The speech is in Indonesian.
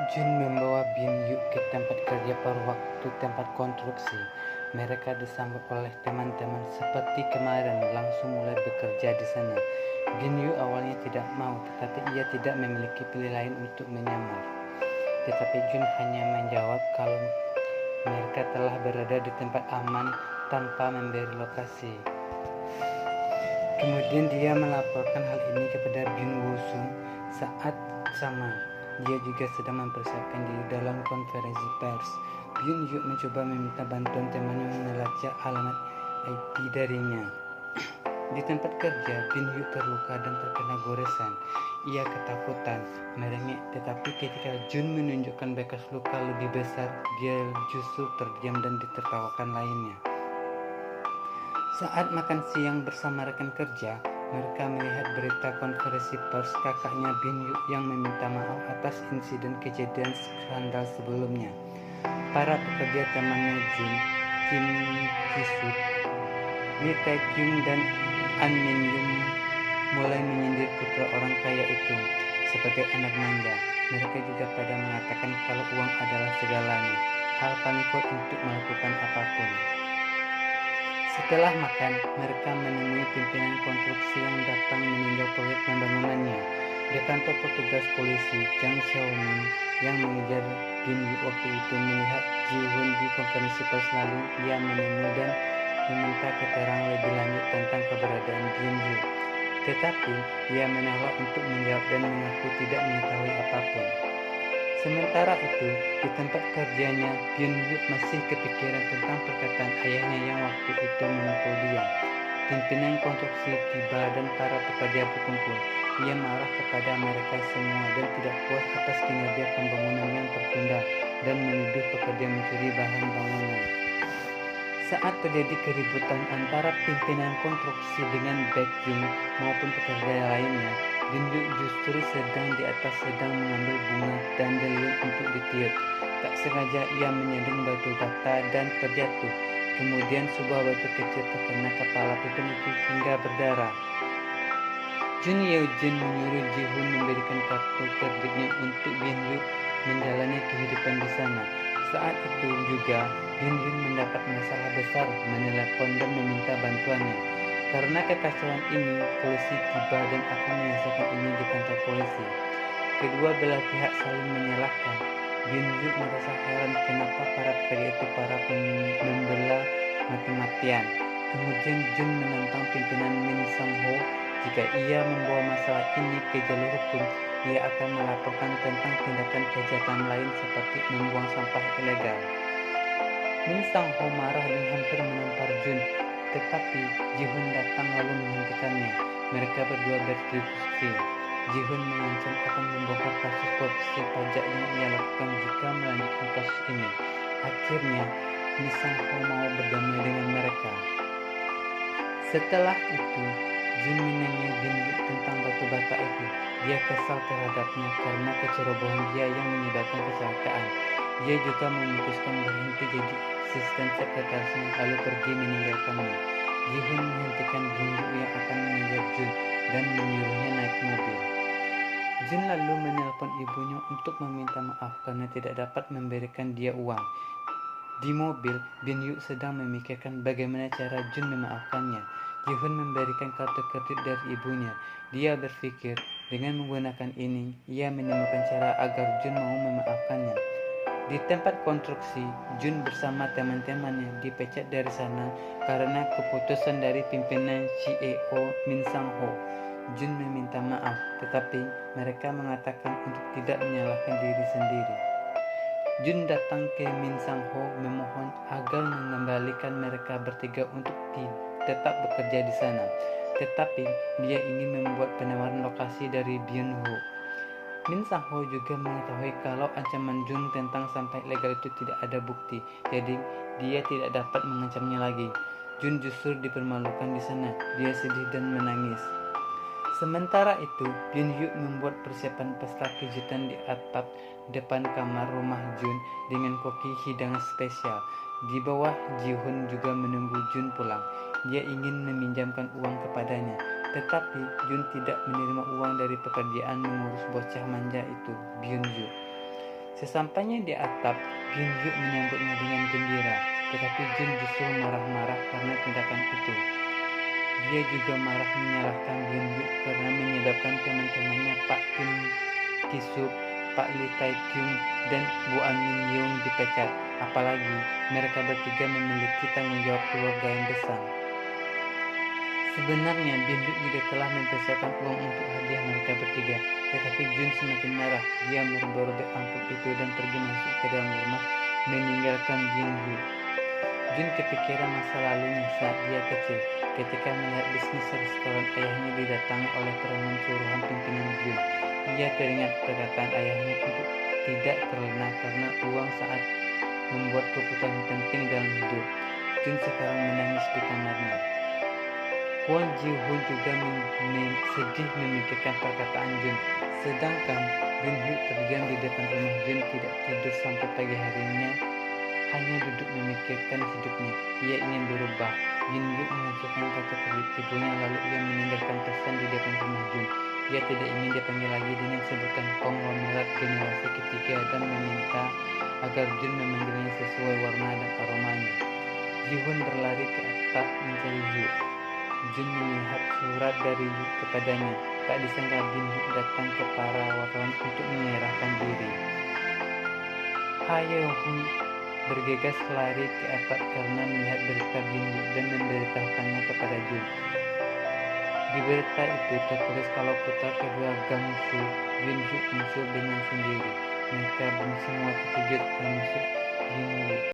Jun membawa Bin Yu ke tempat kerja pada waktu tempat konstruksi. Mereka disambut oleh teman-teman seperti kemarin langsung mulai bekerja di sana. Bin Yu awalnya tidak mau, tetapi ia tidak memiliki pilihan lain untuk menyamar. Tetapi Jun hanya menjawab kalau mereka telah berada di tempat aman tanpa memberi lokasi. Kemudian dia melaporkan hal ini kepada Bin Woo-sung. Saat sama, dia juga sedang mempersiapkan diri dalam konferensi pers. Bin Yu mencoba meminta bantuan temannya melacak alamat IP darinya. Di tempat kerja, Bin Yu terluka dan terkena goresan. Ia ketakutan, merengek, tetapi ketika Jun menunjukkan bekas luka lebih besar, dia justru terdiam dan ditertawakan lainnya. Saat makan siang bersama rekan kerja, mereka melihat berita konferensi pers kakaknya Bin Yu yang meminta maaf atas insiden kejadian skandal sebelumnya. Para pekerja temannya Jun, Kim Ki-suk, Lee Tae-kyung, dan An Min-young mulai menyindir putra orang kaya itu sebagai anak manja. Mereka juga pada mengatakan kalau uang adalah segalanya, hal paling kuat untuk melakukan apapun. Setelah makan, mereka menemui pimpinan konstruksi yang datang meninjau proyek pembangunannya. Di kantor petugas polisi, Jang Xiaomin yang mengejar Bin Yu waktu itu melihat Ji-hoon di konferensi pers lalu. Ia menemui dan meminta keterangan lebih lanjut tentang keberadaan Bin Yu. Tetapi ia menolak untuk menjawab dan mengaku tidak mengetahui apapun. Sementara itu, di tempat kerjanya, Bin Yu masih kepikiran tentang perkataan ayahnya yang waktu itu memukul dia. Pimpinan konstruksi tiba dan para pekerja berkumpul. Ia marah kepada mereka semua dan tidak puas atas kinerja pembangunan yang tertunda dan menuduh pekerja mencuri bahan bangunan. Saat terjadi keributan antara pimpinan konstruksi dengan Baekhyun maupun pekerja lainnya, Bin Yu justru sedang mengambil bunga dandelion untuk ditiup. Tak sengaja ia menyandung batu bata dan terjatuh. Kemudian sebuah batu kecil terkena kepala pimpinan itu hingga berdarah. Jun Yeo-jin menyuruh Ji-hoon memberikan kartu kreditnya untuk Bin Yu menjalani kehidupan di sana. Saat itu juga Bin Yu mendapat masalah besar, menelepon dan meminta bantuannya. Karena kekacauan ini, polisi tiba dan akan menyelesaikan ini di kantor polisi. Kedua belah pihak saling menyalahkan. Bin Yu merasa heran kenapa para pekerja itu membela mati-matian. Kemudian Jun menantang pimpinan Min Sang-ho. Jika ia membawa masalah ini ke jalur hukum, ia akan melaporkan tentang tindakan kejahatan lain seperti membuang sampah ilegal. Min Sang-ho marah dan hampir menampar Jun, tetapi Ji-hoon datang lalu menghentikannya. Mereka berdua berdiskusi. Ji-hoon mengancam akan membongkar kasus korupsi pajak yang ia lakukan jika melanjutkan kasus ini. Akhirnya, Min Sang-ho mau berdamai dengan mereka. Setelah itu, Jun menanya Bin Yu tentang batu bata itu. Dia kesal terhadapnya karena kecerobohan dia yang menyebabkan kecelakaan. Dia juga memutuskan berhenti jadi asisten sekretarisnya lalu pergi meninggalkannya. Ji-hoon menghentikan Bin Yu yang akan mengejar Jun dan menyuruhnya naik mobil. Jun lalu menelpon ibunya untuk meminta maaf karena tidak dapat memberikan dia uang. Di mobil, Bin Yu sedang memikirkan bagaimana cara Jun memaafkannya. Ji-hoon memberikan kartu kredit dari ibunya. Dia berpikir dengan menggunakan ini, ia menemukan cara agar Jun mau memaafkannya. Di tempat konstruksi, Jun bersama teman-temannya dipecat dari sana karena keputusan dari pimpinan CEO Min Sang-ho. Jun meminta maaf, tetapi mereka mengatakan untuk tidak menyalahkan diri sendiri. Jun datang ke Min Sang-ho memohon agar mengembalikan mereka bertiga untuk tetap bekerja di sana. Tetapi dia ingin membuat penawaran lokasi dari Byun-ho. Min Sang-ho juga mengetahui kalau ancaman Jun tentang sampah ilegal itu tidak ada bukti, jadi dia tidak dapat mengancamnya lagi. Jun justru dipermalukan di sana. Dia sedih dan menangis. Sementara itu, Bin Yu membuat persiapan pesta kejutan di atap depan kamar rumah Jun dengan koki hidangan spesial. Di bawah, Ji-hoon juga menunggu Jun pulang. Dia ingin meminjamkan uang kepadanya, tetapi Jun tidak menerima uang dari pekerjaan mengurus bocah manja itu, Byun Yu. Sesampainya di atap, Ginyu menyambutnya dengan gembira, tetapi Jun justru marah-marah karena tindakan itu. Dia juga marah menyalahkan Ginyu karena menyebabkan teman-temannya Pak Kim Ki-suk, Pak Lee Tai-kyung, dan Bu An Min-young dipecat. Apalagi mereka bertiga memiliki tanggung jawab keluarga yang besar. Sebenarnya Bin-hyuk juga telah mempersiapkan uang untuk hadiah mereka bertiga, tetapi Jun semakin marah. Dia merobek amplop itu dan pergi masuk ke dalam rumah, meninggalkan Bin-hyuk. Jun kepikiran masa lalunya saat dia kecil, ketika melihat bisnis restoran ayahnya didatangi oleh preman suruhan pimpinan Jun. Ia teringat perkataan ayahnya untuk tidak terlena karena uang saat membuat keputusan penting dalam hidup. Jun sekarang menangis di kamarnya. Kwon Ji-hoon juga sedih memikirkan perkataan Jun. Sedangkan Bin-hyuk terdiam di depan rumah Jun, tidak tidur sampai pagi harinya, hanya duduk memikirkan hidupnya. Ia ingin berubah. Bin-hyuk mengajukan kata ke ibunya, lalu ia meninggalkan pesan di depan rumah Jun. Ia tidak ingin dipanggil lagi dengan sebutan konglomerat generasi ketiga dan meminta agar Jun memanggilnya sesuai warna dan aromanya. Ji-hoon berlari ke atap mencari Hyuk. Jun melihat surat dari Hyuk kepadanya. Tak disangka Bin-hyuk datang ke para wartawan untuk menyerahkan diri. Hae-hoon bergegas lari ke atap karena melihat berita Bin-hyuk dan memberitahukannya kepada Jun. Di berita itu tertulis kalau putra kedua Gang-soo, Bin-hyuk muncul dengan sendiri. Mereka semua terkejut, termasuk Jin-woo.